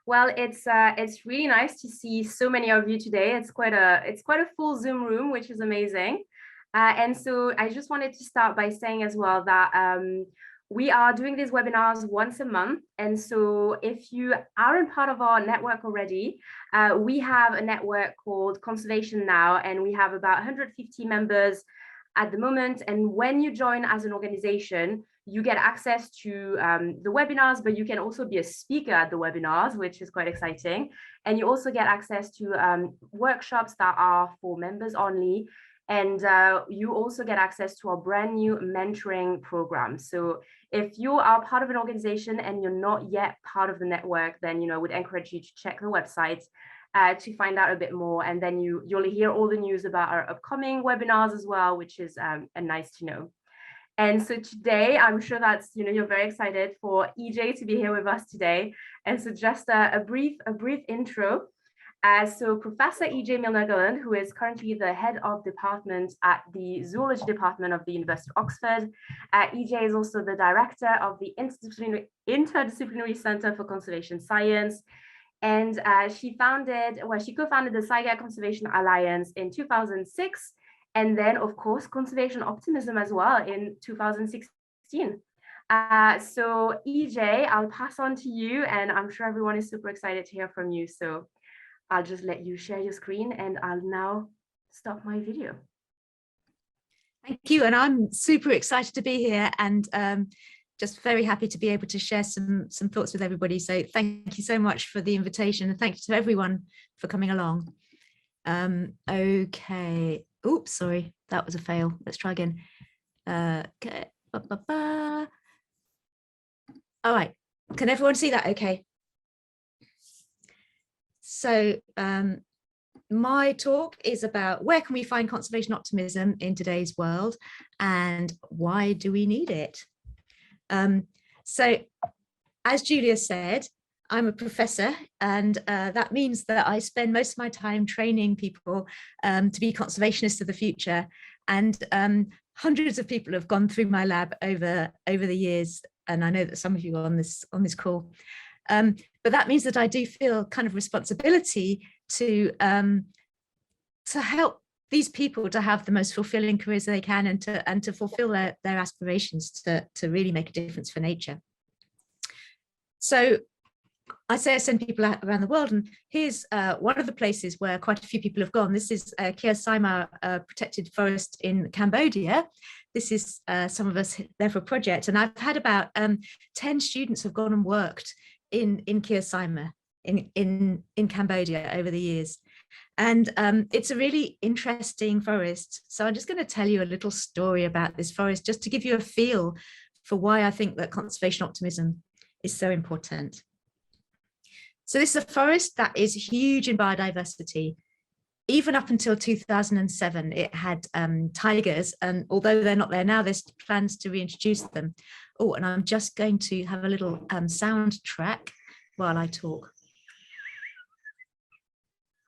Well, it's really nice to see so many of you today. It's quite a full Zoom room, which is amazing. And so I just wanted to start by saying as well that we are doing these webinars once a month. And so if you aren't part of our network already, we have a network called Conservation Now, and we have about 150 members at the moment. And when you join as an organization, you get access to the webinars, but you can also be a speaker at the webinars, which is quite exciting. And you also get access to workshops that are for members only. And you also get access to our brand new mentoring program. So if you are part of an organization and you're not yet part of the network, then I would encourage you to check the website to find out a bit more. And then you'll hear all the news about our upcoming webinars as well, which is nice to know. And so today, I'm sure that's, you're very excited for EJ to be here with us today. And so just a brief intro. So Professor E.J. Milner-Gulland, who is currently the head of department at the zoology department of the University of Oxford. E.J. is also the director of the Interdisciplinary Center for Conservation Science. And she co-founded the Saiga Conservation Alliance in 2006. And then, of course, Conservation Optimism as well in 2016. So EJ, I'll pass on to you, and I'm sure everyone is super excited to hear from you. So I'll just let you share your screen, and I'll now stop my video. Thank you, and I'm super excited to be here, and just very happy to be able to share some thoughts with everybody. So thank you so much for the invitation, and thank you to everyone for coming along. Okay. Oops, sorry, that was a fail. Let's try again. Okay. All right, can everyone see that okay? So my talk is about where can we find conservation optimism in today's world and why do we need it? So as Julia said, I'm a professor, and that means that I spend most of my time training people to be conservationists of the future. And hundreds of people have gone through my lab over the years, and I know that some of you are on this call. But that means that I do feel kind of responsibility to help these people to have the most fulfilling careers they can, and to fulfill their aspirations to really make a difference for nature. So I say I send people out around the world, and here's one of the places where quite a few people have gone. This is Kia Saima protected forest in Cambodia. This is some of us there for a project, and I've had about 10 students have gone and worked in Kia Saima in Cambodia over the years. And it's a really interesting forest. So I'm just going to tell you a little story about this forest, just to give you a feel for why I think that conservation optimism is so important. So this is a forest that is huge in biodiversity. Even up until 2007, it had tigers, and although they're not there now, there's plans to reintroduce them. Oh, and I'm just going to have a little sound track while I talk.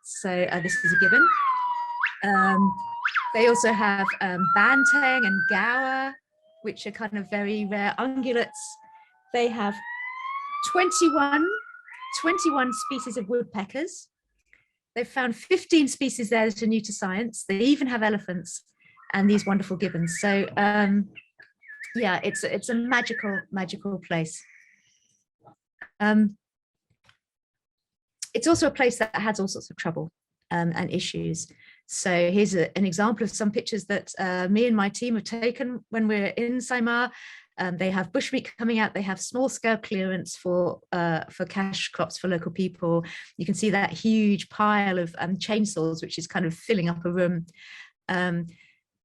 So this is a gibbon. They also have banteng and gaur, which are kind of very rare ungulates. They have 21 species of woodpeckers. They've found 15 species there that are new to science. They even have elephants and these wonderful gibbons. So yeah, it's a magical place. It's also a place that has all sorts of trouble and issues. So here's an example of some pictures that me and my team have taken when we're in Saima. They have bushmeat coming out. They have small scale clearance for cash crops for local people. You can see that huge pile of chainsaws, which is kind of filling up a room.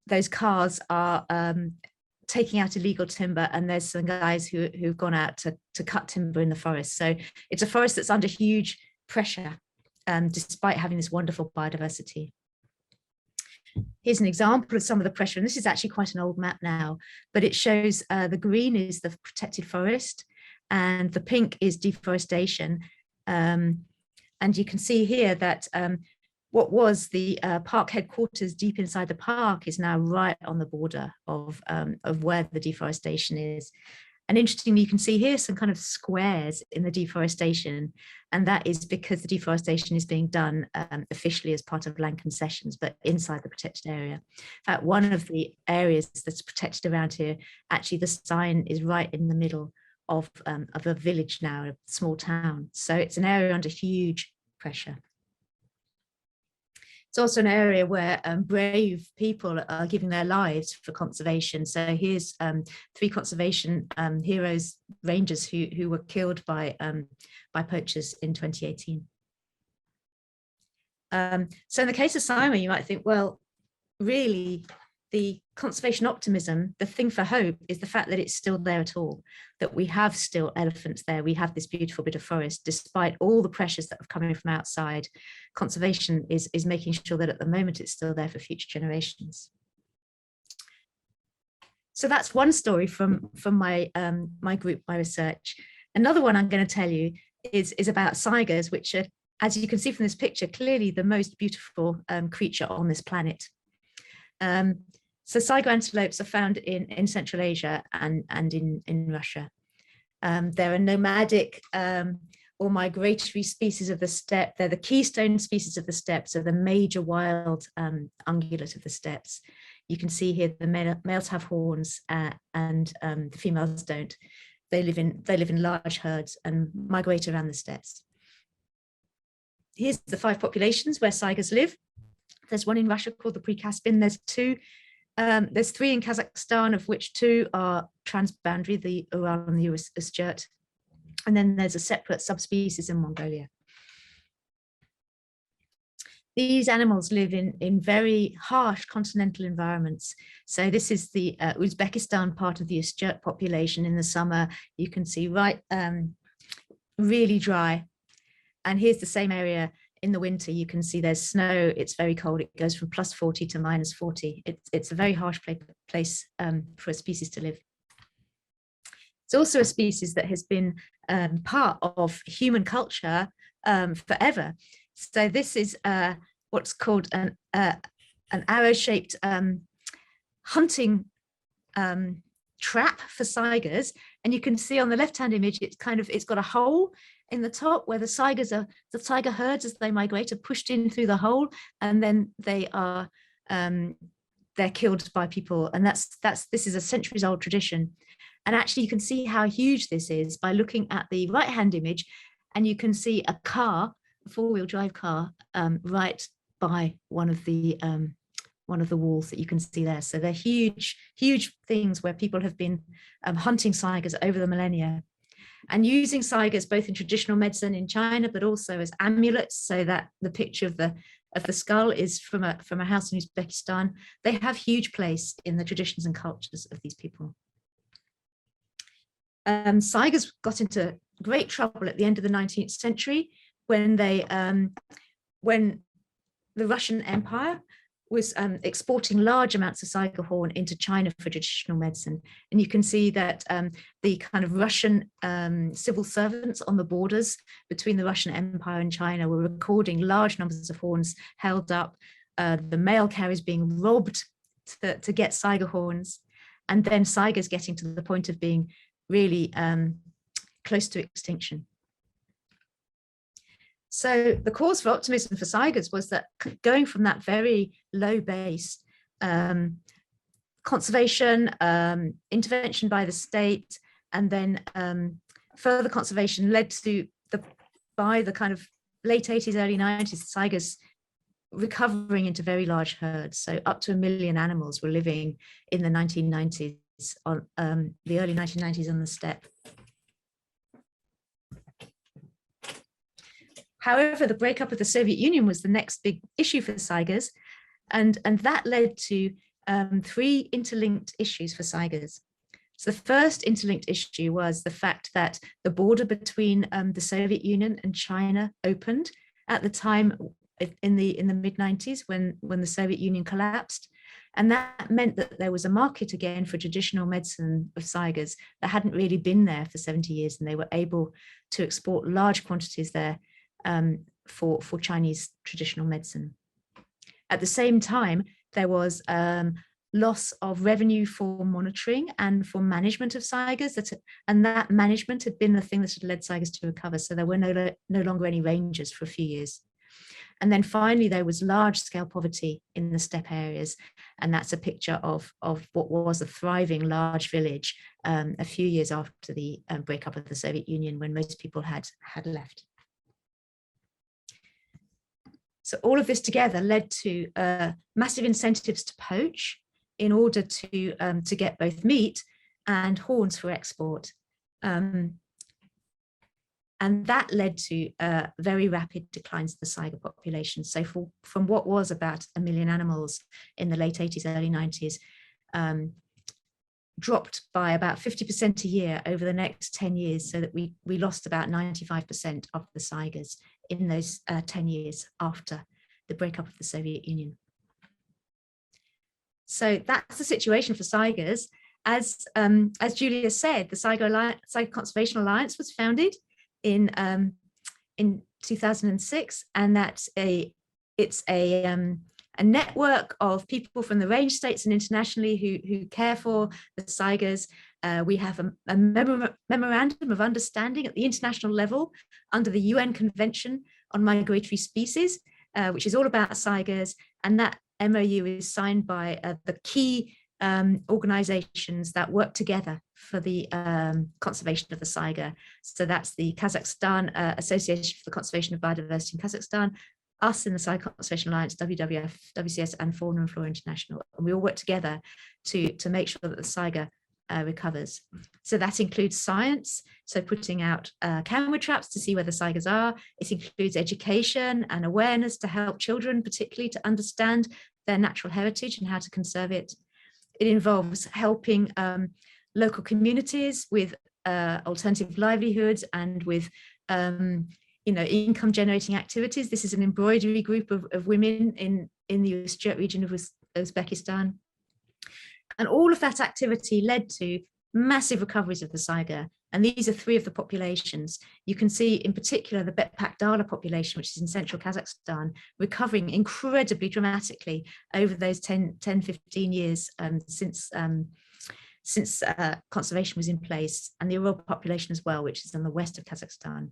Those cars are taking out illegal timber, and there's some guys who've gone out to cut timber in the forest. So it's a forest that's under huge pressure, despite having this wonderful biodiversity. Here's an example of some of the pressure, and this is actually quite an old map now, but it shows the green is the protected forest and the pink is deforestation. And you can see here that what was the park headquarters deep inside the park is now right on the border of where the deforestation is. And interestingly, you can see here some kind of squares in the deforestation, and that is because the deforestation is being done officially as part of land concessions, but inside the protected area. In fact, one of the areas that's protected around here, actually the sign is right in the middle of a village now, a small town. So it's an area under huge pressure. It's also an area where brave people are giving their lives for conservation. So here's 3 conservation heroes, rangers who were killed by poachers in 2018. So in the case of Simon, you might think, well, really, the conservation optimism, the thing for hope is the fact that it's still there at all, that we have still elephants there. We have this beautiful bit of forest, despite all the pressures that are coming from outside. Conservation is making sure that at the moment it's still there for future generations. So that's one story from my group, my research. Another one I'm going to tell you is about saigers, which are, as you can see from this picture, clearly the most beautiful creature on this planet. So saiga antelopes are found in Central Asia and in Russia. They're a nomadic or migratory species of the steppe. They're the keystone species of the steppe, so the major wild ungulate of the steppes. You can see here the males have horns and the females don't. They live in large herds and migrate around the steppes. Here's the 5 populations where saigers live. There's one in Russia called the Pre-Caspian. There's 3 in Kazakhstan, of which 2 are transboundary, the Aral and the Sea. And then there's a separate subspecies in Mongolia. These animals live in very harsh continental environments. So this is the Uzbekistan part of the Sea population. In the summer, you can see really dry. And here's the same area in the winter. You can see there's snow. It's very cold. It goes from +40 to -40. It's a very harsh place for a species to live. It's also a species that has been part of human culture forever. So this is what's called an arrow-shaped hunting trap for saigers, and you can see on the left-hand image it's got a hole in the top where the tiger herds, as they migrate, are pushed in through the hole, and then they're killed by people. And this is a centuries-old tradition. And actually, you can see how huge this is by looking at the right-hand image, and you can see a car, a 4-wheel drive car, right by one of the walls that you can see there. So they're huge, huge things where people have been hunting saigers over the millennia, and using saigers both in traditional medicine in China, but also as amulets. So that the picture of the skull is from a house in Uzbekistan. They have huge place in the traditions and cultures of these people. Saigers got into great trouble at the end of the 19th century when the Russian Empire was exporting large amounts of saiga horn into China for traditional medicine. And you can see that the kind of Russian civil servants on the borders between the Russian Empire and China were recording large numbers of horns held up, the mail carriers being robbed to get saiga horns, and then saigers getting to the point of being really close to extinction. So the cause for optimism for saigers was that going from that very low base, conservation, intervention by the state, and then further conservation led to by the kind of late 80s, early 90s, saigers recovering into very large herds. So up to 1 million animals were living in the 1990s, on the early 1990s on the steppe. However, the breakup of the Soviet Union was the next big issue for saigers, and that led to 3 interlinked issues for saigers. So the first interlinked issue was the fact that the border between the Soviet Union and China opened at the time in the mid-90s when the Soviet Union collapsed. And that meant that there was a market again for traditional medicine of saigers that hadn't really been there for 70 years, and they were able to export large quantities there for Chinese traditional medicine. At the same time, there was loss of revenue for monitoring and for management of saigers, and that management had been the thing that had led saigers to recover. So there were no longer any rangers for a few years. And then finally, there was large-scale poverty in the steppe areas. And that's a picture of what was a thriving large village a few years after the breakup of the Soviet Union, when most people had left. So all of this together led to massive incentives to poach in order to get both meat and horns for export. And that led to very rapid declines of the saiga population. So from what was about 1 million animals in the late 80s, early 90s, dropped by about 50% a year over the next 10 years, so that we lost about 95% of the saigers in those 10 years after the breakup of the Soviet Union. So that's the situation for saigers. As Julia said, the Saiga Conservation Alliance was founded in 2006, and that's it's a network of people from the range states and internationally who care for the saigers. We have a memorandum of understanding at the international level under the UN Convention on Migratory Species, which is all about saigers, and that MOU is signed by the key organizations that work together for the conservation of the saiga. So that's the Kazakhstan Association for the Conservation of Biodiversity in Kazakhstan, us in the Saiga Conservation Alliance, WWF, WCS, and Fauna and Flora International. And we all work together to make sure that the saiga recovers. So that includes science, so putting out camera traps to see where the saigers are. It includes education and awareness to help children, particularly, to understand their natural heritage and how to conserve it. It involves helping local communities with alternative livelihoods and with income generating activities. This is an embroidery group of women in the Ustyurt region of Uzbekistan. And all of that activity led to massive recoveries of the saiga. And these are three of the populations. You can see in particular the Betpak Dala population, which is in central Kazakhstan, recovering incredibly dramatically over those 10-15 years since conservation was in place, and the Aral population as well, which is in the west of Kazakhstan.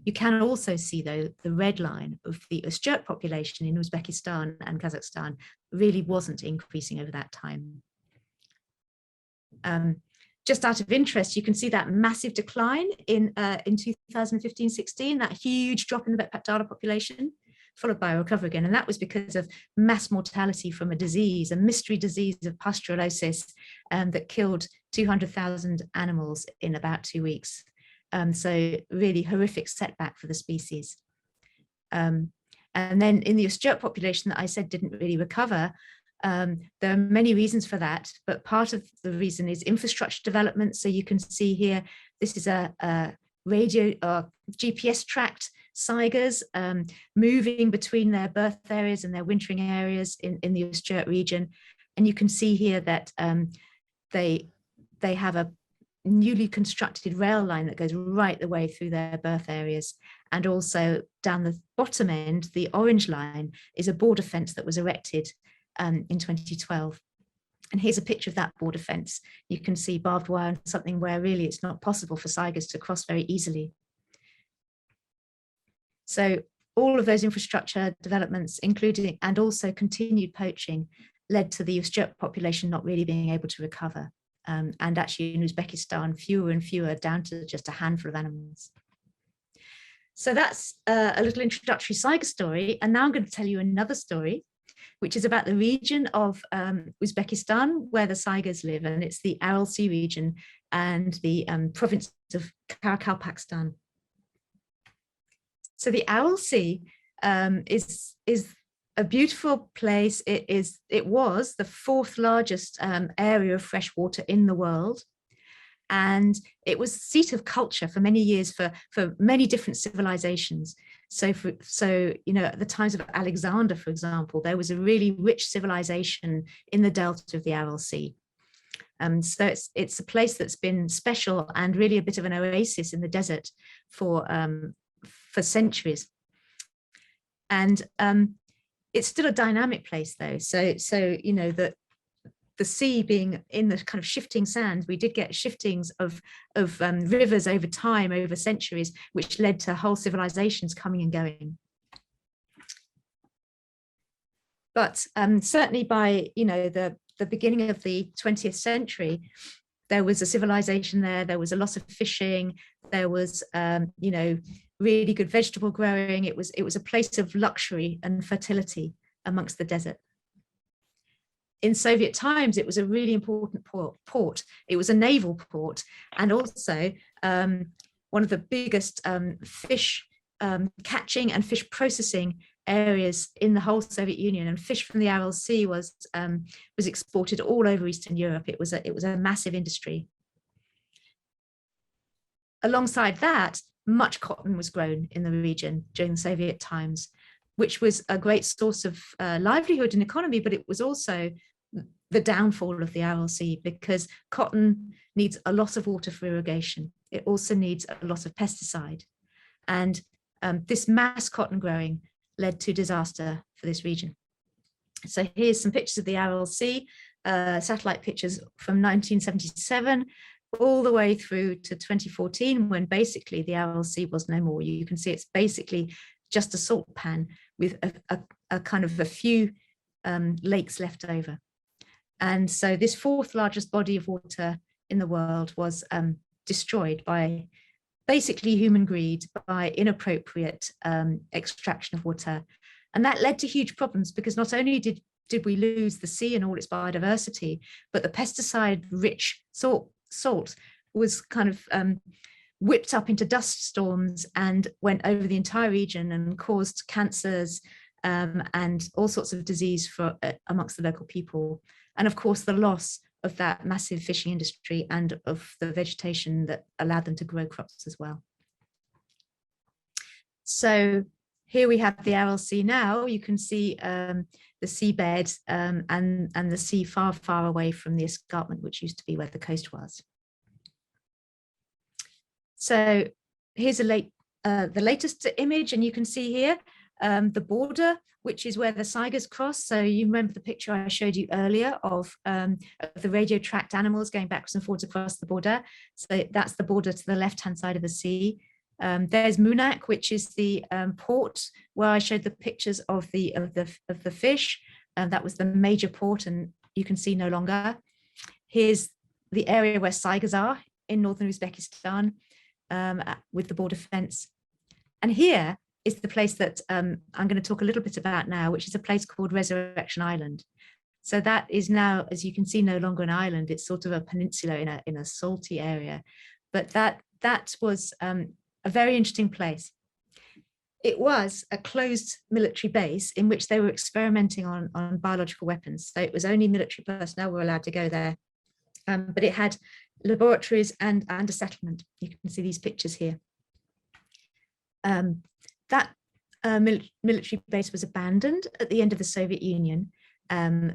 You can also see, though, the red line of the Ustyurt population in Uzbekistan and Kazakhstan really wasn't increasing over that time. Just out of interest, you can see that massive decline in 2015-16, that huge drop in the Betpak Dala population, followed by a recovery again. And that was because of mass mortality from a disease, a mystery disease of pustulosis that killed 200,000 animals in about 2 weeks. So really horrific setback for the species. And then in the Ustyurt population that I said didn't really recover, there are many reasons for that, but part of the reason is infrastructure development. So you can see here, this is a radio or GPS tracked saigers moving between their birth areas and their wintering areas in the Ustyurt region. And you can see here that they have a newly constructed rail line that goes right the way through their birth areas. And also down the bottom end, the orange line is a border fence that was erected in 2012. And here's a picture of that border fence. You can see barbed wire and something where really it's not possible for saigers to cross very easily. So all of those infrastructure developments, including and also continued poaching, led to the Ustyurt population not really being able to recover. And actually in Uzbekistan, fewer and fewer, down to just a handful of animals. So that's a little introductory saiga story. And now I'm going to tell you another story, which is about the region of Uzbekistan where the saigers live, and it's the Aral Sea region and the province of Karakalpakstan. So the Aral Sea is a beautiful place. It was the fourth largest area of fresh water in the world, and it was the seat of culture for many years for many different civilizations. So at the times of Alexander, for example, there was a really rich civilization in the delta of the Aral Sea. So it's a place that's been special and really a bit of an oasis in the desert for centuries. And it's still a dynamic place, though. So the sea being in the kind of shifting sand, we did get shiftings of rivers over time, over centuries, which led to whole civilizations coming and going. But certainly by, you know, the beginning of the 20th century, there was a civilization there. There was a lot of fishing. There was, you know, really good vegetable growing. It was a place of luxury and fertility amongst the desert. In Soviet times, it was a really important port. It was a naval port, and also one of the biggest fish catching and fish processing areas in the whole Soviet Union. And fish from the Aral Sea was exported all over Eastern Europe. It was a massive industry. Alongside that, much cotton was grown in the region during the Soviet times, which was a great source of livelihood and economy, but it was also the downfall of the Aral Sea, because cotton needs a lot of water for irrigation. It also needs a lot of pesticide. And this mass cotton growing led to disaster for this region. So here's some pictures of the Aral Sea, satellite pictures from 1977, all the way through to 2014, when basically the Aral Sea was no more. You can see it's basically just a salt pan with a kind of a few lakes left over. And so this fourth largest body of water in the world was destroyed by basically human greed, by inappropriate extraction of water. And that led to huge problems, because not only did we lose the sea and all its biodiversity, but the pesticide-rich salt was kind of whipped up into dust storms and went over the entire region and caused cancers and all sorts of disease amongst the local people. And of course, the loss of that massive fishing industry and of the vegetation that allowed them to grow crops as well. So here we have the Aral Sea now. You can see the seabed and the sea far, far away from the escarpment, which used to be where the coast was. So here's the latest image, and you can see here the border, which is where the Saigars cross. So you remember the picture I showed you earlier of the radio tracked animals going backwards and forwards across the border. So that's the border to the left-hand side of the sea. There's Munak, which is the port where I showed the pictures of the fish. That was the major port, and you can see no longer. Here's the area where Saigars are in northern Uzbekistan with the border fence. And here is the place that I'm going to talk a little bit about now, which is a place called Resurrection Island. So that is now, as you can see, no longer an island. It's sort of a peninsula in a salty area. But that was a very interesting place. It was a closed military base in which they were experimenting on biological weapons. So it was only military personnel were allowed to go there. But it had laboratories and a settlement. You can see these pictures here. That military base was abandoned at the end of the Soviet Union.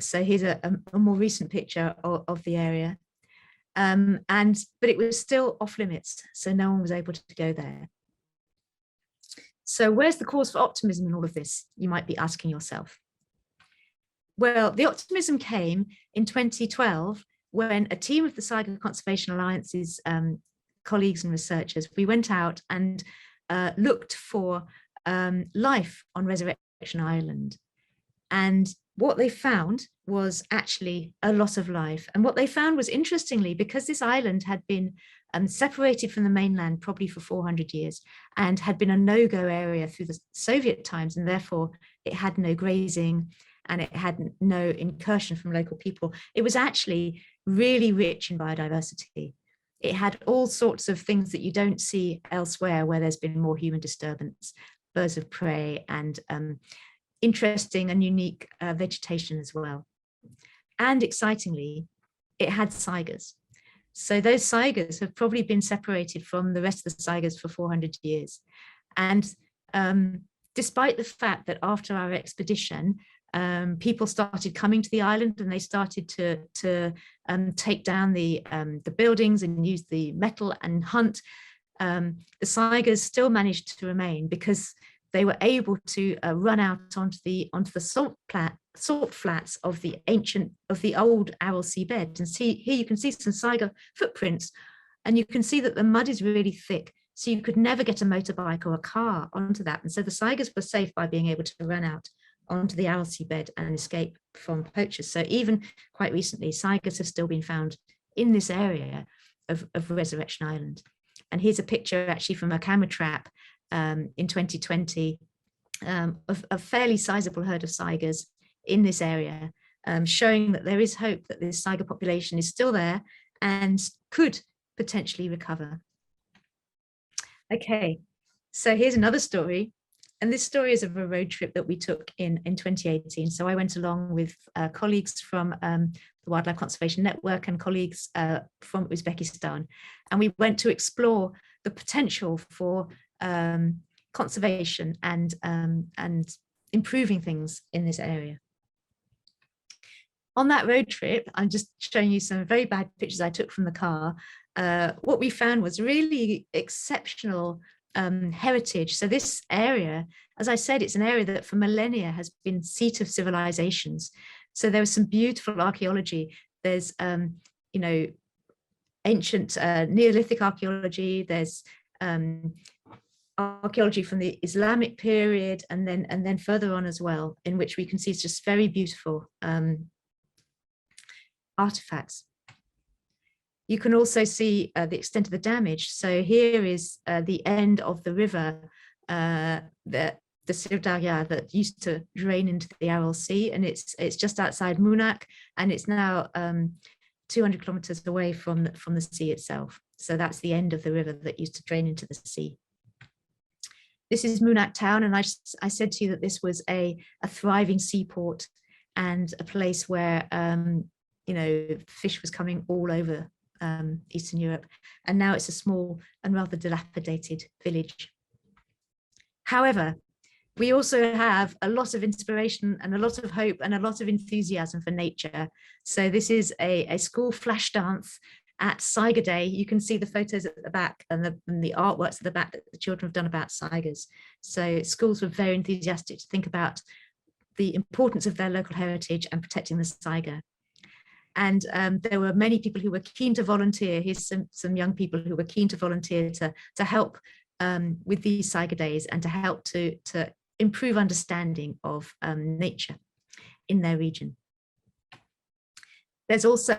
So here's a more recent picture of the area. But it was still off limits, so no one was able to go there. So where's the cause for optimism in all of this, you might be asking yourself? Well, the optimism came in 2012 when a team of the Saigar Conservation Alliance's colleagues and researchers, we went out and looked for life on Resurrection Island. And what they found was actually a lot of life. And what they found was, interestingly, because this island had been separated from the mainland probably for 400 years and had been a no-go area through the Soviet times, and therefore it had no grazing and it had no incursion from local people, it was actually really rich in biodiversity. It had all sorts of things that you don't see elsewhere where there's been more human disturbance, birds of prey and interesting and unique vegetation as well. And excitingly, it had Saigars. So those Saigars have probably been separated from the rest of the Saigars for 400 years. And despite the fact that after our expedition, people started coming to the island and they started to take down the buildings and use the metal and hunt, the Saigars still managed to remain because they were able to run out onto the salt flats of the old Aral Sea bed. And see here, you can see some Saiga footprints, and you can see that the mud is really thick, so you could never get a motorbike or a car onto that. And so the Saigas were safe by being able to run out onto the Aral Sea bed and escape from poachers. So even quite recently, Saigas have still been found in this area of Resurrection Island. And here's a picture actually from a camera trap in 2020 of a fairly sizable herd of Saigas in this area, showing that there is hope that this Saiga population is still there and could potentially recover. Okay, so here's another story. And this story is of a road trip that we took in 2018. So I went along with colleagues from the Wildlife Conservation Network and colleagues from Uzbekistan. And we went to explore the potential for conservation and improving things in this area. On that road trip, I'm just showing you some very bad pictures I took from the car. What we found was really exceptional heritage. So this area, as I said, it's an area that for millennia has been seat of civilizations. So there was some beautiful archaeology. There's you know, ancient Neolithic archaeology. There's archaeology from the Islamic period, and then further on as well, in which we can see just very beautiful artifacts. You can also see the extent of the damage. So here is the end of the river, the Sirdarya that used to drain into the Aral Sea, and it's just outside Munak, and it's now 200 kilometers away from the sea itself. So that's the end of the river that used to drain into the sea. This is Munak town, and I said to you that this was a thriving seaport and a place where you know, fish was coming all over Eastern Europe, and now it's a small and rather dilapidated village. However, we also have a lot of inspiration and a lot of hope and a lot of enthusiasm for nature. So this is a school flash dance at Saiga Day. You can see the photos at the back and the artworks at the back that the children have done about Saigas. So schools were very enthusiastic to think about the importance of their local heritage and protecting the Saiga. And there were many people who were keen to volunteer. Here's some young people who were keen to volunteer to help with these Saiga Days and to help to improve understanding of nature in their region. There's also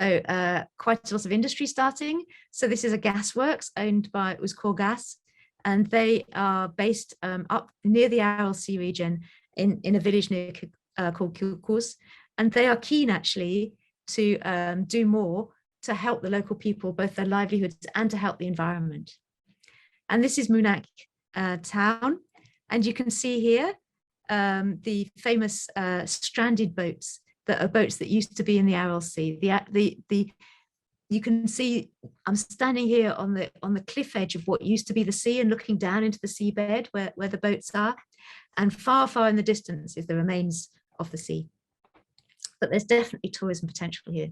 quite a lot of industry starting. So this is a gasworks owned by Uzkorgas, and they are based up near the Aral Sea region in a village near called Kilkuz. And they are keen actually to do more to help the local people, both their livelihoods and to help the environment. And this is Munak town. And you can see here the famous stranded boats that are boats that used to be in the Aral Sea. You can see I'm standing here on the cliff edge of what used to be the sea and looking down into the seabed where the boats are. And far, far in the distance is the remains of the sea. But there's definitely tourism potential here.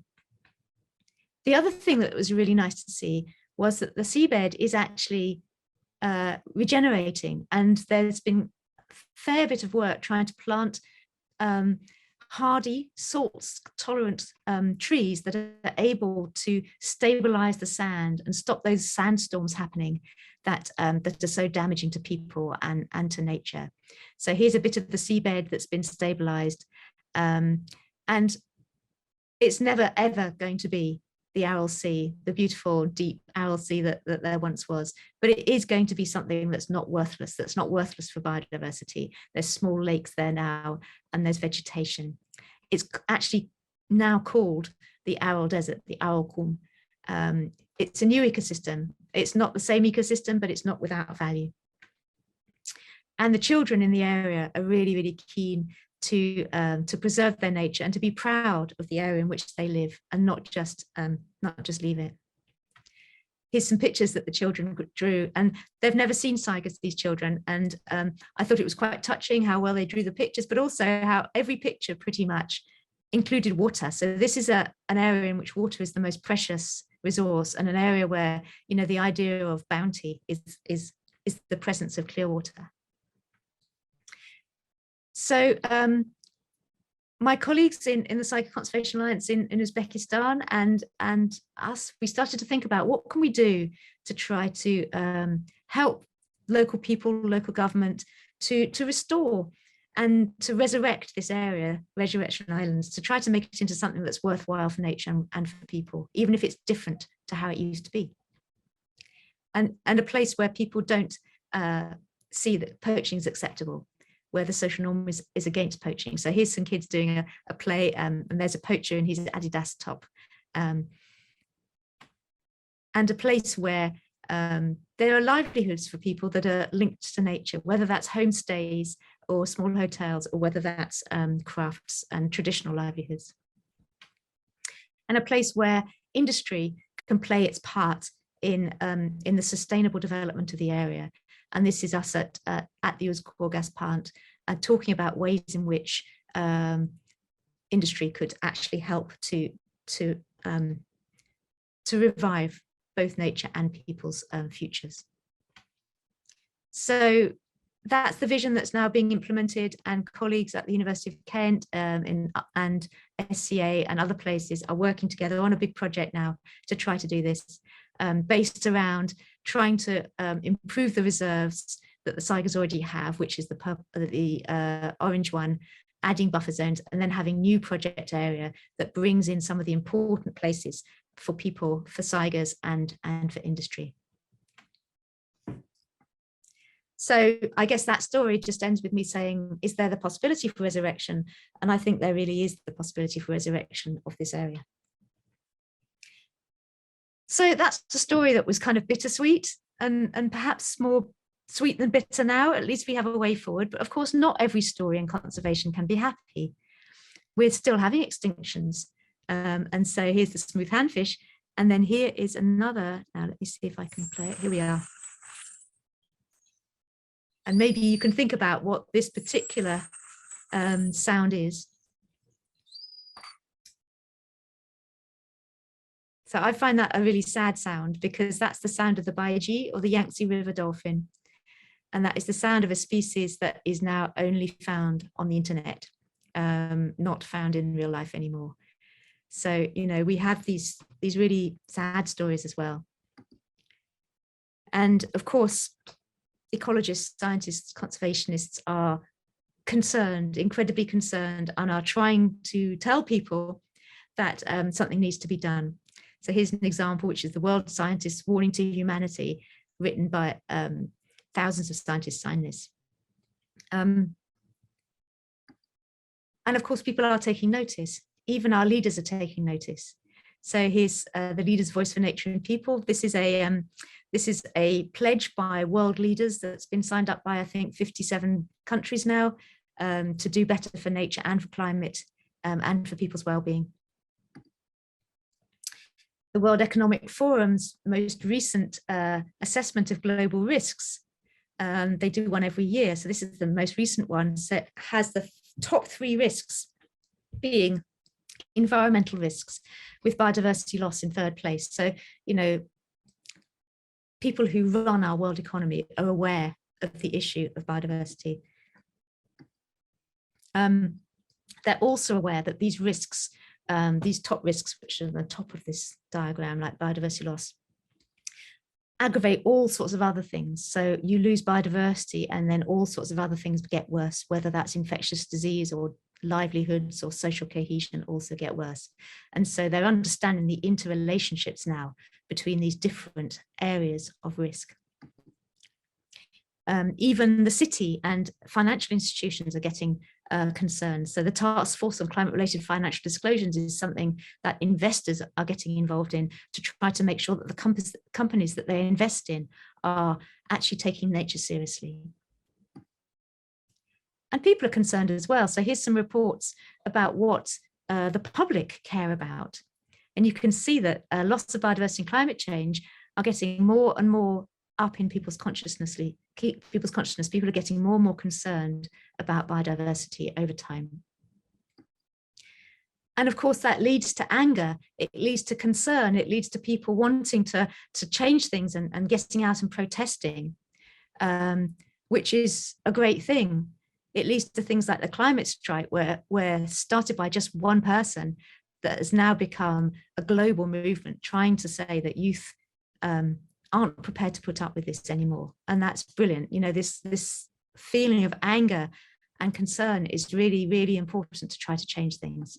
The other thing that was really nice to see was that the seabed is actually regenerating, and there's been a fair bit of work trying to plant hardy, salt-tolerant trees that are able to stabilize the sand and stop those sandstorms happening that are so damaging to people and to nature. So here's a bit of the seabed that's been stabilized. And it's never, ever going to be the Aral Sea, the beautiful, deep Aral Sea that there once was. But it is going to be something that's not worthless for biodiversity. There's small lakes there now, and there's vegetation. It's actually now called the Aral Desert, the Aral Kum. It's a new ecosystem. It's not the same ecosystem, but it's not without value. And the children in the area are really, really keen to preserve their nature and to be proud of the area in which they live, and not just leave it. Here's some pictures that the children drew, and they've never seen Saigas, these children, and I thought it was quite touching how well they drew the pictures, but also how every picture pretty much included water. So this is an area in which water is the most precious resource, and an area where, you know, the idea of bounty is the presence of clear water. So my colleagues in the Saiga Conservation Alliance in Uzbekistan and us, we started to think about what can we do to try to help local people, local government to restore and to resurrect this area, Resurrection Islands, to try to make it into something that's worthwhile for nature and for people, even if it's different to how it used to be. And a place where people don't see that poaching is acceptable, where the social norm is against poaching. So here's some kids doing a play, and there's a poacher in his Adidas top. And a place where there are livelihoods for people that are linked to nature, whether that's homestays or small hotels, or whether that's crafts and traditional livelihoods. And a place where industry can play its part in the sustainable development of the area. And this is us at the Uzkor gas plant talking about ways in which industry could actually help to revive both nature and people's futures. So that's the vision that's now being implemented, and colleagues at the University of Kent and SCA and other places are working together on a big project now to try to do this, based around trying to improve the reserves that the Saigas already have, which is the orange one, adding buffer zones, and then having new project area that brings in some of the important places for people, for Saigas and for industry. So I guess that story just ends with me saying, is there the possibility for resurrection? And I think there really is the possibility for resurrection of this area. So that's a story that was kind of bittersweet and perhaps more sweet than bitter now. At least we have a way forward. But of course, not every story in conservation can be happy. We're still having extinctions. And so here's the smooth handfish. And then here is another. Now, let me see if I can play it. Here we are. And maybe you can think about what this particular sound is. So I find that a really sad sound, because that's the sound of the baiji, or the Yangtze River dolphin. And that is the sound of a species that is now only found on the internet, not found in real life anymore. So, you know, we have these really sad stories as well. And of course, ecologists, scientists, conservationists are concerned, incredibly concerned, and are trying to tell people that something needs to be done. So here's an example, which is the World Scientists' Warning to Humanity, written by thousands of scientists signed this. And of course, people are taking notice. Even our leaders are taking notice. So here's the Leaders' Voice for Nature and People. This is a pledge by world leaders that's been signed up by, I think, 57 countries now, to do better for nature and for climate and for people's well-being. The World Economic Forum's most recent assessment of global risks, they do one every year. So this is the most recent one. So it has the top 3 risks being environmental risks, with biodiversity loss in 3rd place. So, you know, people who run our world economy are aware of the issue of biodiversity. They're also aware that these risks, these top risks, which are at the top of this diagram, like biodiversity loss, aggravate all sorts of other things. So you lose biodiversity and then all sorts of other things get worse, whether that's infectious disease or livelihoods or social cohesion also get worse. And so they're understanding the interrelationships now between these different areas of risk. Even the city and financial institutions are getting concerned. So the Task Force on Climate-Related Financial Disclosures is something that investors are getting involved in to try to make sure that the companies that they invest in are actually taking nature seriously. And people are concerned as well. So here's some reports about what the public care about. And you can see that loss of biodiversity and climate change are getting more and more up in people's consciousness. People are getting more and more concerned about biodiversity over time. And of course, that leads to anger, it leads to concern, it leads to people wanting to change things and getting out and protesting, which is a great thing. it leads to things like the climate strike, where started by just one person, that has now become a global movement trying to say that youth aren't prepared to put up with this anymore. And that's brilliant. You know, this feeling of anger and concern is really, really important to try to change things.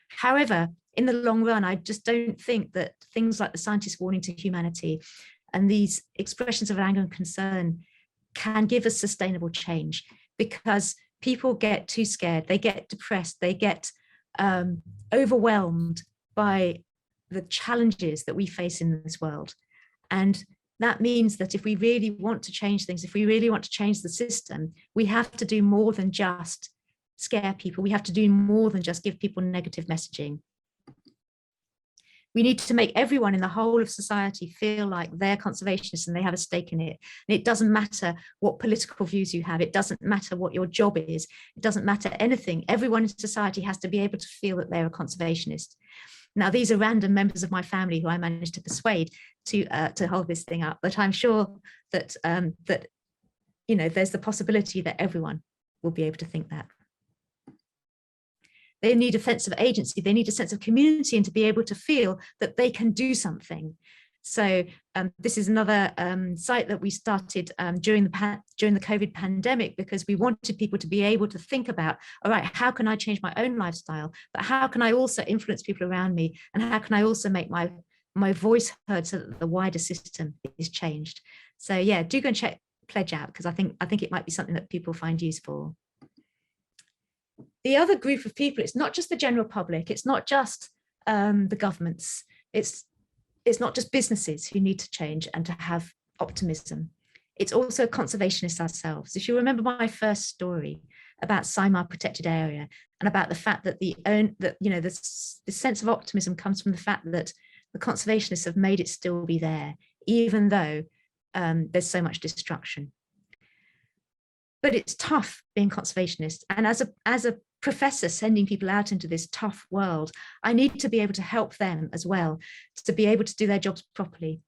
However, in the long run, I just don't think that things like the scientist's warning to humanity and these expressions of anger and concern can give us sustainable change, because people get too scared, they get depressed, they get overwhelmed by the challenges that we face in this world. And that means that if we really want to change things, if we really want to change the system, we have to do more than just scare people. We have to do more than just give people negative messaging. We need to make everyone in the whole of society feel like they're conservationists and they have a stake in it. And it doesn't matter what political views you have. It doesn't matter what your job is. It doesn't matter anything. Everyone in society has to be able to feel that they're a conservationist. Now, these are random members of my family who I managed to persuade to hold this thing up, but I'm sure that that you know, there's the possibility that everyone will be able to think that. They need a sense of agency, they need a sense of community, and to be able to feel that they can do something. So this is another site that we started during the COVID pandemic, because we wanted people to be able to think about, all right, how can I change my own lifestyle, but how can I also influence people around me, and how can I also make my voice heard so that the wider system is changed. So yeah, do go and check Pledge out, because I think it might be something that people find useful. The other group of people, it's not just the general public, it's not just the governments, it's not just businesses who need to change and to have optimism. It's also conservationists ourselves. If you remember my first story about Saimaa Protected Area, and about the fact that the sense of optimism comes from the fact that the conservationists have made it still be there, even though there's so much destruction. But it's tough being conservationist. And as a professor sending people out into this tough world, I need to be able to help them as well, to be able to do their jobs properly.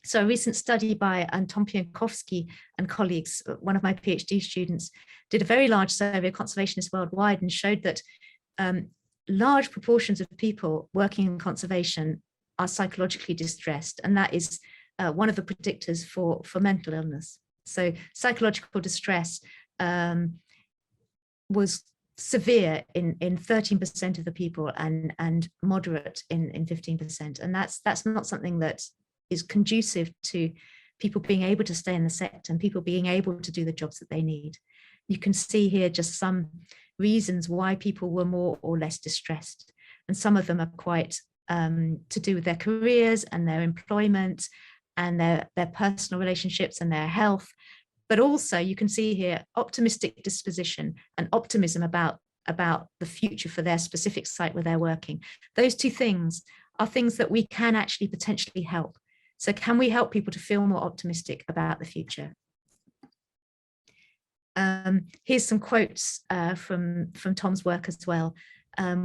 So a recent study by Tom Piankowski and colleagues, one of my PhD students, did a very large survey of conservationists worldwide and showed that large proportions of people working in conservation are psychologically distressed. And that is one of the predictors for mental illness. So psychological distress was severe in 13% of the people, and moderate in 15%. And that's not something that is conducive to people being able to stay in the sector and people being able to do the jobs that they need. You can see here just some reasons why people were more or less distressed. And some of them are quite to do with their careers and their employment and their personal relationships and their health. But also you can see here optimistic disposition and optimism about the future for their specific site where they're working. Those two things are things that we can actually potentially help. So can we help people to feel more optimistic about the future? Here's some quotes from Tom's work as well,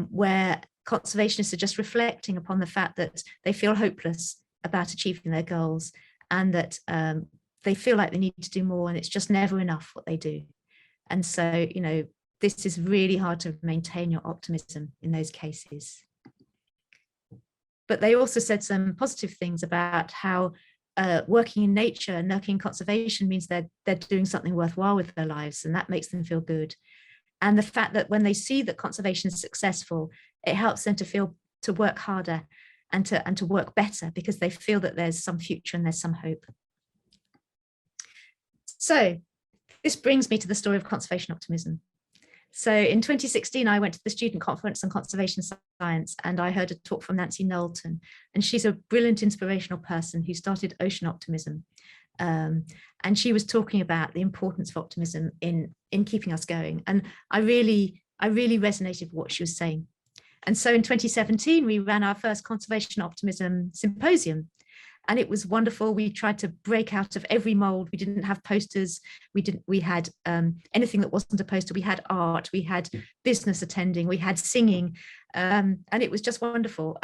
where conservationists are just reflecting upon the fact that they feel hopeless about achieving their goals, and that they feel like they need to do more, and it's just never enough what they do. And so, you know, this is really hard to maintain your optimism in those cases. But they also said some positive things about how working in nature and working in conservation means they're doing something worthwhile with their lives, and that makes them feel good. And the fact that when they see that conservation is successful, it helps them to work harder and to work better, because they feel that there's some future and there's some hope. So this brings me to the story of conservation optimism. So in 2016, I went to the Student Conference on Conservation Science, and I heard a talk from Nancy Knowlton, and she's a brilliant inspirational person who started Ocean Optimism. And she was talking about the importance of optimism in keeping us going. And I really resonated with what she was saying. And so in 2017, we ran our first Conservation Optimism Symposium. And it was wonderful. We tried to break out of every mold. We didn't have posters. We had anything that wasn't a poster. We had art, we had business attending, we had singing, and it was just wonderful.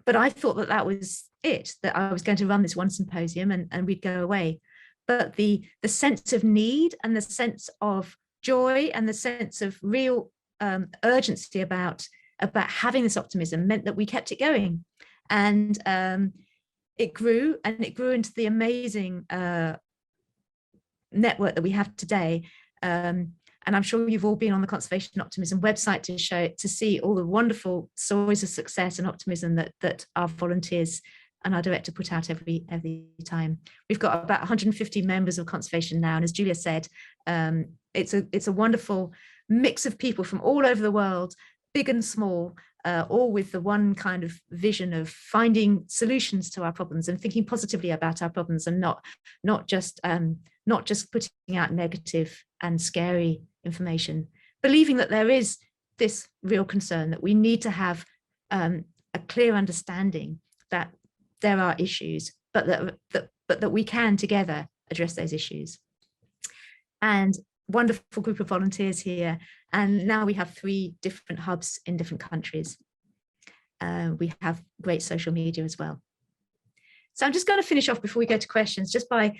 But I thought that was it, that I was going to run this one symposium and we'd go away. But the sense of need and the sense of joy and the sense of real urgency about having this optimism meant that we kept it going. And it grew into the amazing network that we have today. And I'm sure you've all been on the Conservation Optimism website to see all the wonderful stories of success and optimism that our volunteers and our director put out every time. We've got about 150 members of conservation now, and as Julia said, it's a wonderful mix of people from all over the world, big and small, all with the one kind of vision of finding solutions to our problems and thinking positively about our problems, and not just putting out negative and scary information, believing that there is this real concern, that we need to have a clear understanding that there are issues, but that we can together address those issues. And wonderful group of volunteers here, and now we have 3 different hubs in different countries. We have great social media as well. So I'm just going to finish off before we go to questions, just by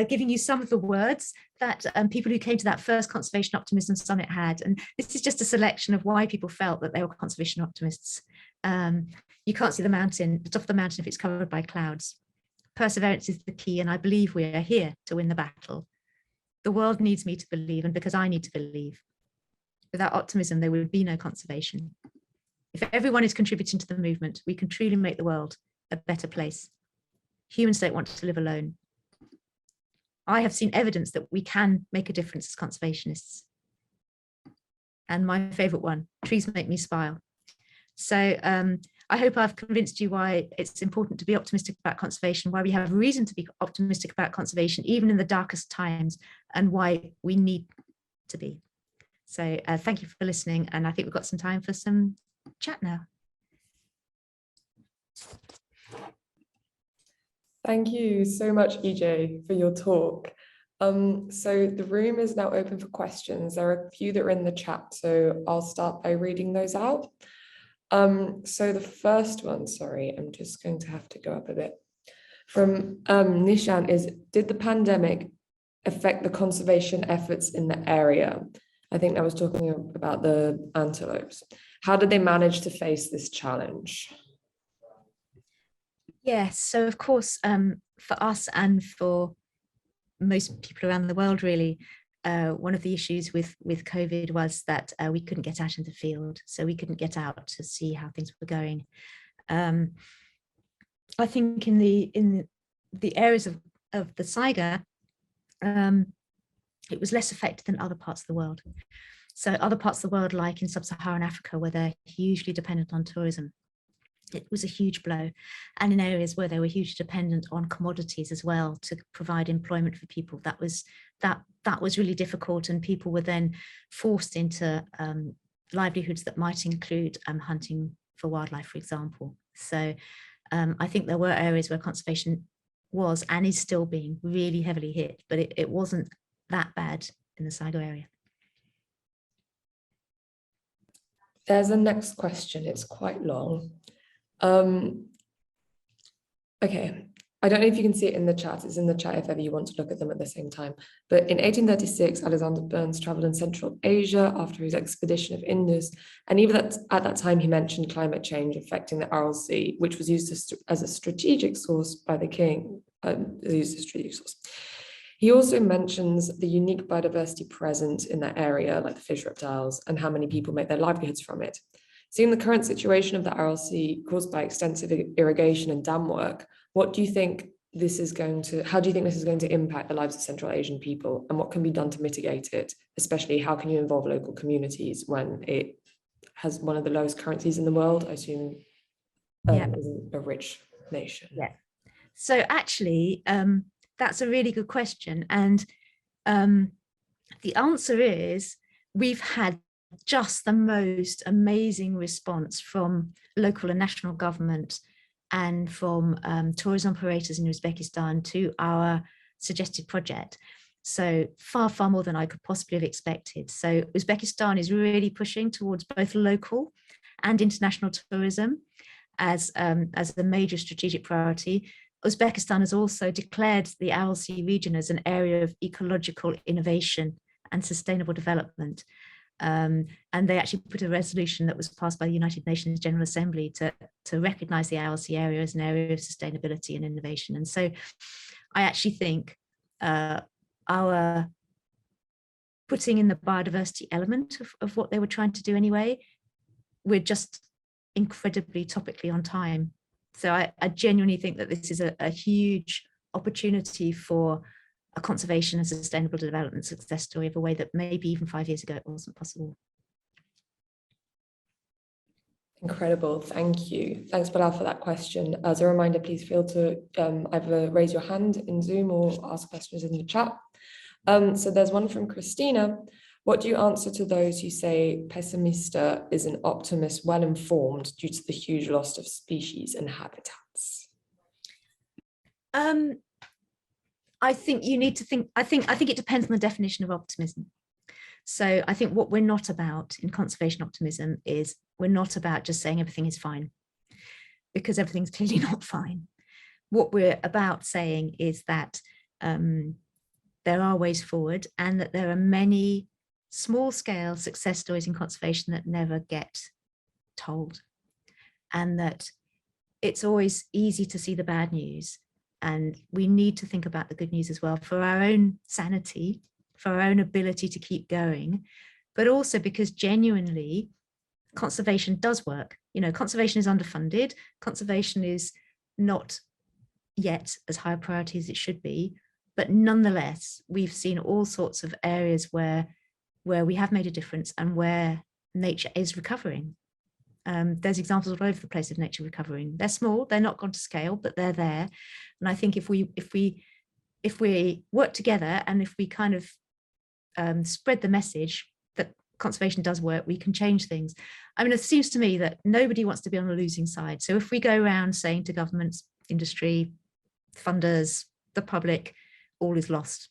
giving you some of the words that people who came to that first Conservation Optimism Summit had. And this is just a selection of why people felt that they were conservation optimists. You can't see the mountain, the top of the mountain, if it's covered by clouds. Perseverance is the key, and I believe we are here to win the battle. The world needs me to believe, and because I need to believe. Without optimism, there would be no conservation. If everyone is contributing to the movement, we can truly make the world a better place. Humans don't want to live alone. I have seen evidence that we can make a difference as conservationists. And my favorite one, trees make me smile. So I hope I've convinced you why it's important to be optimistic about conservation, why we have reason to be optimistic about conservation, even in the darkest times, and why we need to be. So thank you for listening. And I think we've got some time for some chat now. Thank you so much, EJ, for your talk. So the room is now open for questions. There are a few that are in the chat, so I'll start by reading those out. So the first one, sorry, I'm just going to have to go up a bit. From Nishan is, did the pandemic affect the conservation efforts in the area? I think I was talking about the antelopes. How did they manage to face this challenge? Yes, so of course, for us and for most people around the world, really, one of the issues with COVID was that we couldn't get out in the field, so we couldn't get out to see how things were going. I think in the areas of the Saiga, it was less affected than other parts of the world. So other parts of the world, like in sub-Saharan Africa, where they're hugely dependent on tourism, it was a huge blow. And in areas where they were hugely dependent on commodities as well to provide employment for people, that was really difficult, and people were then forced into livelihoods that might include hunting for wildlife, for example. So I think there were areas where conservation was and is still being really heavily hit, but it wasn't that bad in the Saiga area. There's a next question, it's quite long. Okay, I don't know if you can see it in the chat. It's in the chat if ever you want to look at them at the same time. But in 1836, Alexander Burns traveled in Central Asia after his expedition of Indus. And even at that time, he mentioned climate change affecting the Aral Sea, which was used as a strategic source by the king. He also mentions the unique biodiversity present in that area, like the fish reptiles, and how many people make their livelihoods from it. Seeing the current situation of the Aral Sea caused by extensive irrigation and dam work, how do you think this is going to impact the lives of Central Asian people, and what can be done to mitigate it? Especially, how can you involve local communities when it has one of the lowest currencies in the world? I assume isn't a rich nation. Yeah. So actually, that's a really good question. And the answer is, we've had just the most amazing response from local and national government and from tourism operators in Uzbekistan to our suggested project. So far, far more than I could possibly have expected. So Uzbekistan is really pushing towards both local and international tourism as a major strategic priority. Uzbekistan has also declared the Aral Sea region as an area of ecological innovation and sustainable development. And they actually put a resolution that was passed by the United Nations General Assembly to recognise the Aral Sea area as an area of sustainability and innovation. And so I actually think our putting in the biodiversity element of what they were trying to do anyway, we're just incredibly topically on time. So I genuinely think that this is a huge opportunity for a conservation and sustainable development success story of a way that maybe even 5 years ago it wasn't possible. Incredible, thank you. Thanks, Bilal, for that question. As a reminder, please feel to either raise your hand in Zoom or ask questions in the chat. So there's one from Christina. What do you answer to those who say pessimista is an optimist well-informed due to the huge loss of species and habitats? I think you need to think, I think it depends on the definition of optimism. So I think what we're not about in conservation optimism is we're not about just saying everything is fine, because everything's clearly not fine. What we're about saying is that there are ways forward, and that there are many small-scale success stories in conservation that never get told, and that it's always easy to see the bad news, and we need to think about the good news as well, for our own sanity, for our own ability to keep going, but also because genuinely conservation does work. You know, conservation is underfunded, conservation is not yet as high a priority as it should be, but nonetheless we've seen all sorts of areas where we have made a difference and where nature is recovering. There's examples all over the place of nature recovering. They're small, they're not gone to scale, but they're there. And I think if we work together, and if we kind of spread the message that conservation does work, we can change things. I mean, it seems to me that nobody wants to be on the losing side. So if we go around saying to governments, industry, funders, the public, all is lost,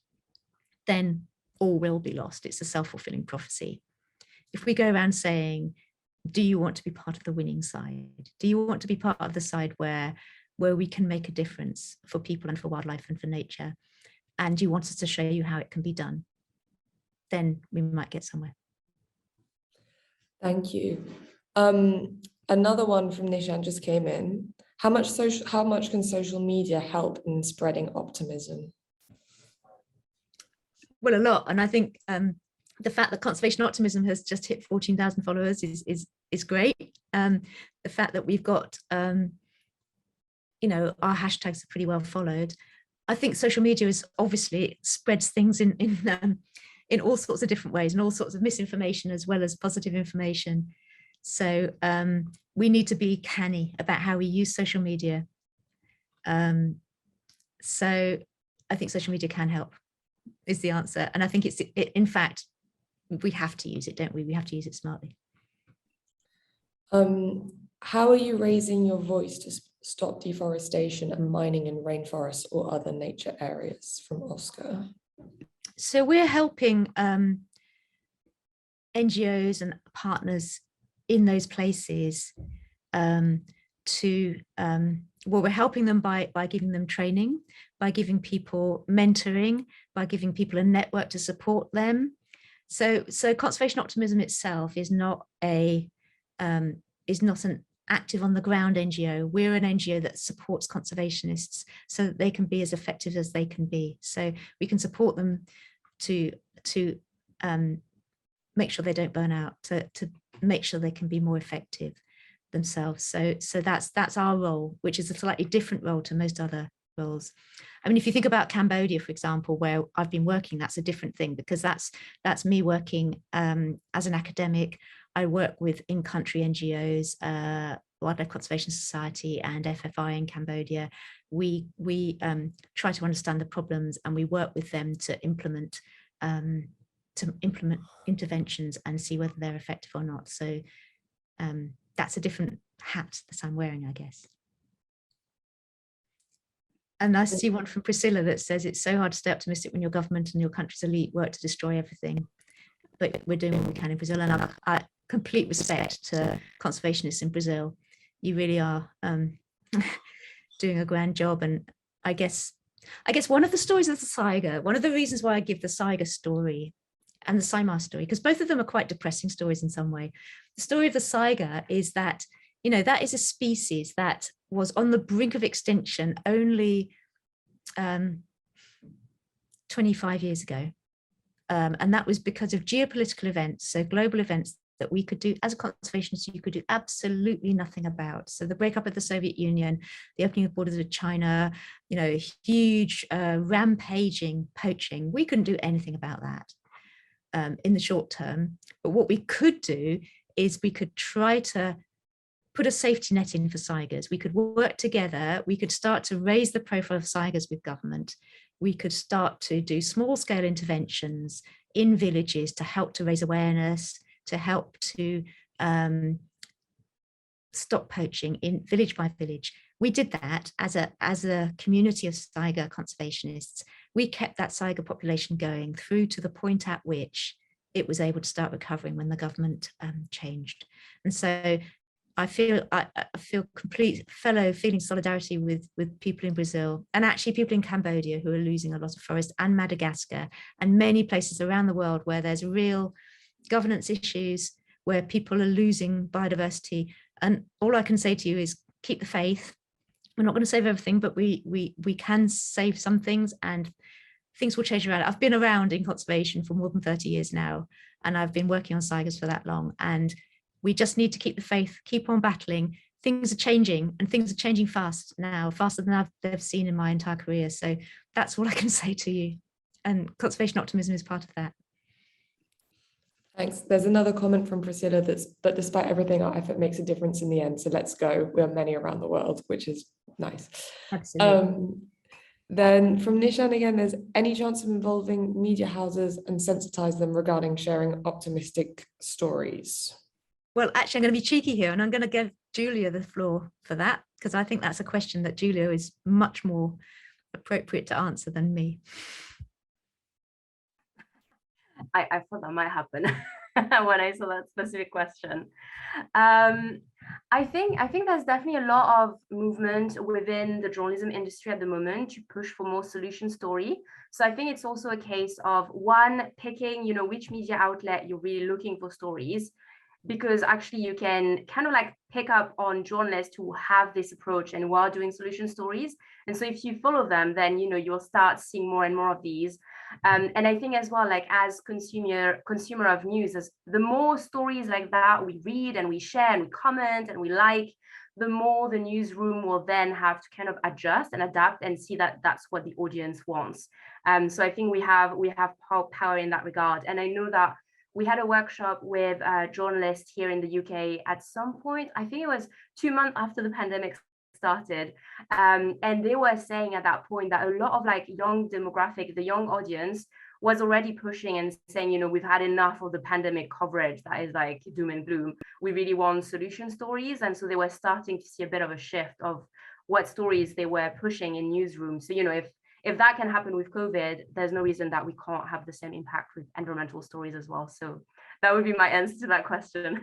then all will be lost. It's a self-fulfilling prophecy. If we go around saying, do you want to be part of the winning side? Do you want to be part of the side where we can make a difference for people and for wildlife and for nature? And you want us to show you how it can be done? Then we might get somewhere. Thank you. Another one from Nishan just came in. How much can social media help in spreading optimism? Well, a lot. And I think the fact that Conservation Optimism has just hit 14,000 followers is great. The fact that we've got, you know, our hashtags are pretty well followed. I think social media is obviously spreads things in all sorts of different ways, and all sorts of misinformation as well as positive information. So we need to be canny about how we use social media. So I think social media can help, is the answer. And I think in fact, we have to use it, don't we? We have to use it smartly. How are you raising your voice to stop deforestation and mining in rainforests or other nature areas? From Oscar. So we're helping NGOs and partners in those places we're helping them by giving them training, by giving people mentoring, by giving people a network to support them. So Conservation Optimism itself is not an active on the ground NGO. We're an NGO that supports conservationists so that they can be as effective as they can be. So we can support them to make sure they don't burn out, to make sure they can be more effective themselves. So that's our role, which is a slightly different role to most other roles. I mean, if you think about Cambodia, for example, where I've been working, that's a different thing, because that's me working as an academic. I work with in-country NGOs, Wildlife Conservation Society and FFI in Cambodia. We try to understand the problems, and we work with them to implement interventions and see whether they're effective or not. So that's a different hat that I'm wearing, I guess. And I see one from Priscilla that says it's so hard to stay optimistic when your government and your country's elite work to destroy everything. But we're doing what we can in Brazil, and I complete respect to conservationists in Brazil. You really are doing a grand job. And I guess one of the stories of the Saiga, one of the reasons why I give the Saiga story and the Saimar story, because both of them are quite depressing stories in some way. The story of the saiga is that, that is a species that was on the brink of extinction only 25 years ago. And that was because of geopolitical events, so global events that we could do as a conservationist, you could do absolutely nothing about. So the breakup of the Soviet Union, the opening of borders with China, huge rampaging poaching, we couldn't do anything about that in the short term. But what we could do is we could try to put a safety net in for saigers. We could work together. We could start to raise the profile of saigers with government. We could start to do small scale interventions in villages to help to raise awareness, to help to stop poaching in village by village. We did that as a community of saiga conservationists. We kept that saiga population going through to the point at which it was able to start recovering when the government changed. And so I feel complete feeling solidarity with people in Brazil, and actually people in Cambodia who are losing a lot of forest, and Madagascar, and many places around the world where there's real governance issues, where people are losing biodiversity. And all I can say to you is keep the faith. We're not going to save everything, but we can save some things, and things will change around. I've been around in conservation for more than 30 years now, and I've been working on saigers for that long, and we just need to keep the faith, keep on battling. Things are changing, and things are changing fast now, faster than I've ever seen in my entire career. So that's all I can say to you. And conservation optimism is part of that. Thanks. There's another comment from Priscilla that despite everything, our effort makes a difference in the end. So let's go. We are many around the world, which is nice. Absolutely. Then from Nishan again, there's any chance of involving media houses and sensitize them regarding sharing optimistic stories? Well, actually, I'm going to be cheeky here, and I'm going to give Julia the floor for that, because I think that's a question that Julia is much more appropriate to answer than me. I thought that might happen when I saw that specific question. I think there's definitely a lot of movement within the journalism industry at the moment to push for more solution story. So I think it's also a case of one, picking, which media outlet you're really looking for stories, because actually you can kind of like pick up on journalists who have this approach and who are doing solution stories. And so if you follow them, then, you'll start seeing more and more of these. And I think as well, like as consumer of news, as the more stories like that we read and we share and we comment and we like, the more the newsroom will then have to kind of adjust and adapt and see that that's what the audience wants. So I think we have power in that regard. And I know that we had a workshop with journalists here in the UK at some point, I think it was 2 months after the pandemic started. And they were saying at that point that a lot of like young demographic, the young audience was already pushing and saying, we've had enough of the pandemic coverage that is like doom and gloom. We really want solution stories. And so they were starting to see a bit of a shift of what stories they were pushing in newsrooms. So, if that can happen with COVID, there's no reason that we can't have the same impact with environmental stories as well. So that would be my answer to that question.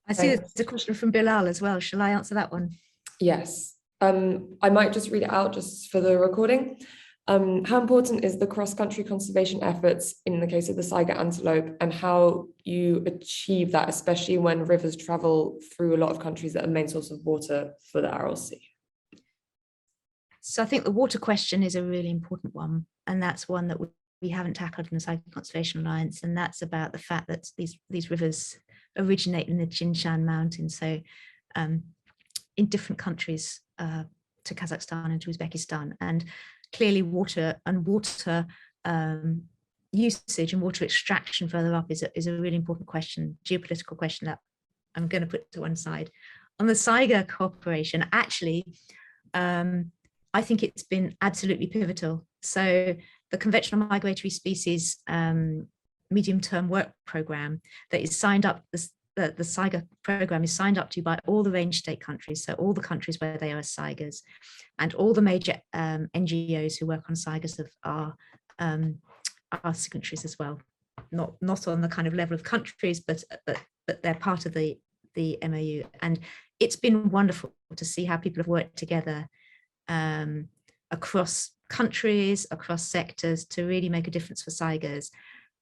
I see there's a question from Bilal as well. Shall I answer that one? Yes. I might just read it out just for the recording. How important is the cross-country conservation efforts in the case of the saiga antelope, and how you achieve that, especially when rivers travel through a lot of countries that are main source of water for the Aral Sea? So I think the water question is a really important one, and that's one that we haven't tackled in the Saiga Conservation Alliance, and that's about the fact that these rivers originate in the Jinshan Mountains, so in different countries, to Kazakhstan and to Uzbekistan, and clearly water usage and water extraction further up is a really important question, geopolitical question that I'm going to put to one side. On the Saiga cooperation, actually, I think it's been absolutely pivotal. So the Conventional Migratory Species medium-term work program that is signed up, the Saiga program is signed up to by all the range state countries, so all the countries where they are saigers, and all the major NGOs who work on saigers are signatories as well. Not on the kind of level of countries, but they're part of the MOU. And it's been wonderful to see how people have worked together across countries, across sectors, to really make a difference for Saigers.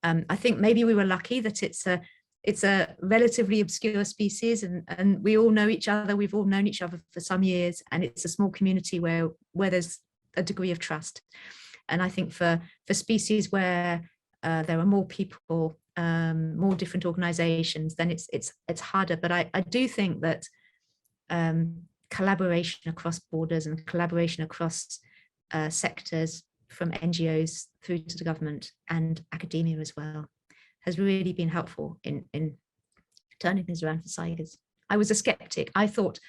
I think maybe we were lucky that it's a relatively obscure species, and we all know each other. We've all known each other for some years, and it's a small community where there's a degree of trust. And I think for species where there are more people, more different organizations, then it's harder. But I do think that collaboration across borders and collaboration across sectors, from NGOs through to the government and academia as well, has really been helpful in turning things around for Saigers. I was a skeptic. I thought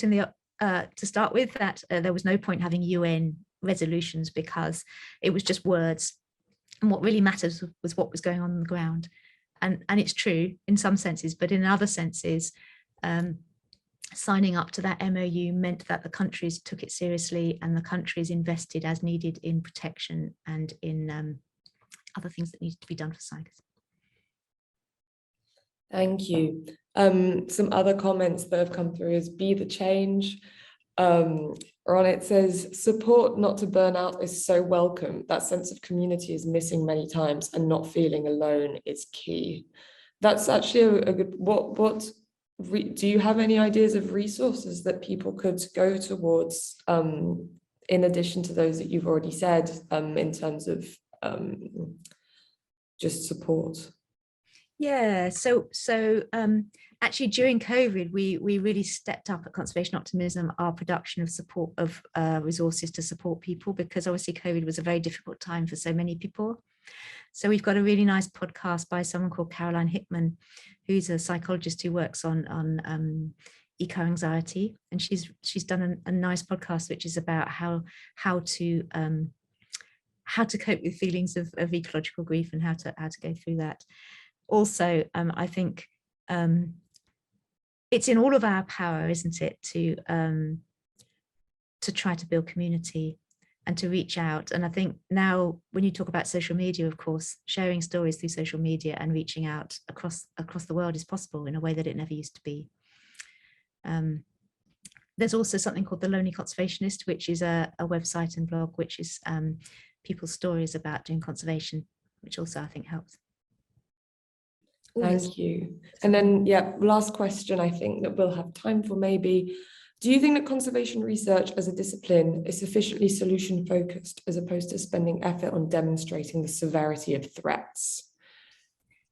in the to start with that there was no point having UN resolutions because it was just words, and what really matters was what was going on the ground. And it's true in some senses, but in other senses, signing up to that MOU meant that the countries took it seriously, and the countries invested as needed in protection and in other things that needed to be done for Saigers. Thank you. Some other comments that have come through is be the change. Ron, it says, support not to burn out is so welcome. That sense of community is missing many times, and not feeling alone is key. That's actually a good, do you have any ideas of resources that people could go towards, in addition to those that you've already said, in terms of just support? Yeah, so actually during COVID, we really stepped up at Conservation Optimism our production of support of resources to support people, because obviously COVID was a very difficult time for so many people. So we've got a really nice podcast by someone called Caroline Hickman, who's a psychologist who works on eco-anxiety, and she's done a nice podcast which is about how to cope with feelings of ecological grief and how to go through that. Also, I think it's in all of our power, isn't it, to try to build community and to reach out. And I think now, when you talk about social media, of course, sharing stories through social media and reaching out across the world is possible in a way that it never used to be. There's also something called The Lonely Conservationist, which is a website and blog, which is people's stories about doing conservation, which also I think helps. Thank you. And then, yeah, last question I think that we'll have time for maybe. Do you think that conservation research as a discipline is sufficiently solution focused as opposed to spending effort on demonstrating the severity of threats?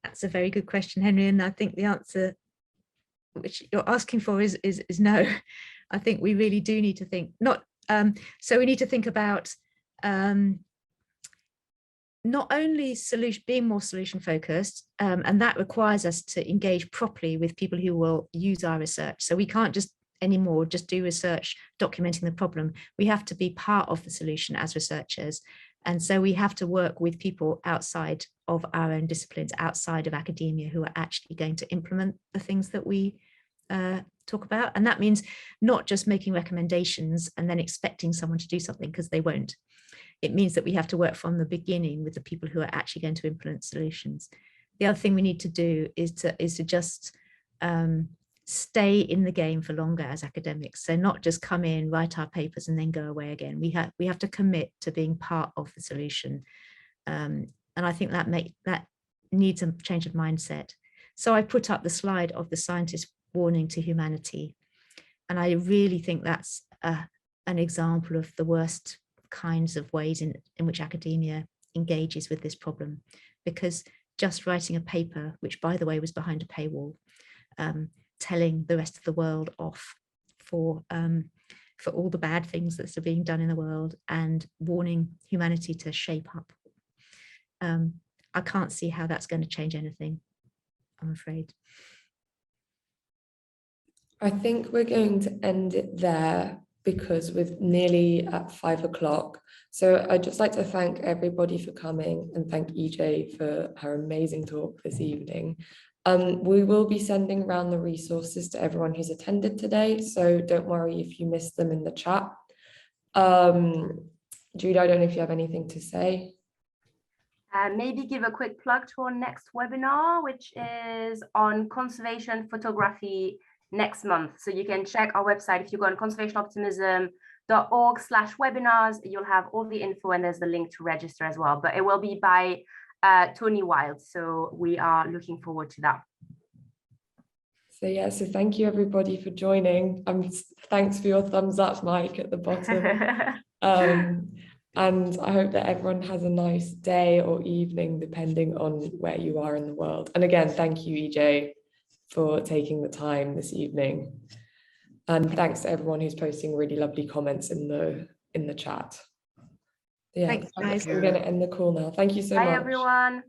That's a very good question, Henry. And I think the answer which you're asking for is no. I think we really do need to think, so we need to think about not only being more solution focused, and that requires us to engage properly with people who will use our research. So we can't just anymore just do research documenting the problem. We have to be part of the solution as researchers. And so we have to work with people outside of our own disciplines, outside of academia, who are actually going to implement the things that we talk about. And that means not just making recommendations and then expecting someone to do something, because they won't. It means that we have to work from the beginning with the people who are actually going to implement solutions. The other thing we need to do is to just stay in the game for longer as academics. So not just come in, write our papers and then go away again. We have to commit to being part of the solution. And I think that needs a change of mindset. So I put up the slide of the scientist warning to humanity. And I really think that's an example of the worst kinds of ways in which academia engages with this problem. Because just writing a paper, which by the way was behind a paywall, telling the rest of the world off for all the bad things that are being done in the world and warning humanity to shape up. I can't see how that's going to change anything, I'm afraid. I think we're going to end it there because we're nearly at 5 o'clock. So I'd just like to thank everybody for coming and thank EJ for her amazing talk this evening. We will be sending around the resources to everyone who's attended today, so don't worry if you missed them in the chat. Jude, I don't know if you have anything to say. Maybe give a quick plug to our next webinar, which is on conservation photography next month. So you can check our website. If you go on Conservation Optimism, www.ectinctions.org/webinars. You'll have all the info, and there's the link to register as well, but it will be by Tony Wild. So we are looking forward to that. So yeah, so thank you everybody for joining. Thanks for your thumbs up, Mike, at the bottom. And I hope that everyone has a nice day or evening, depending on where you are in the world. And again, thank you, EJ, for taking the time this evening. And thanks to everyone who's posting really lovely comments in the chat. Yeah, Thanks, guys. I'm going to end the call now. Thank you so much. Bye, everyone.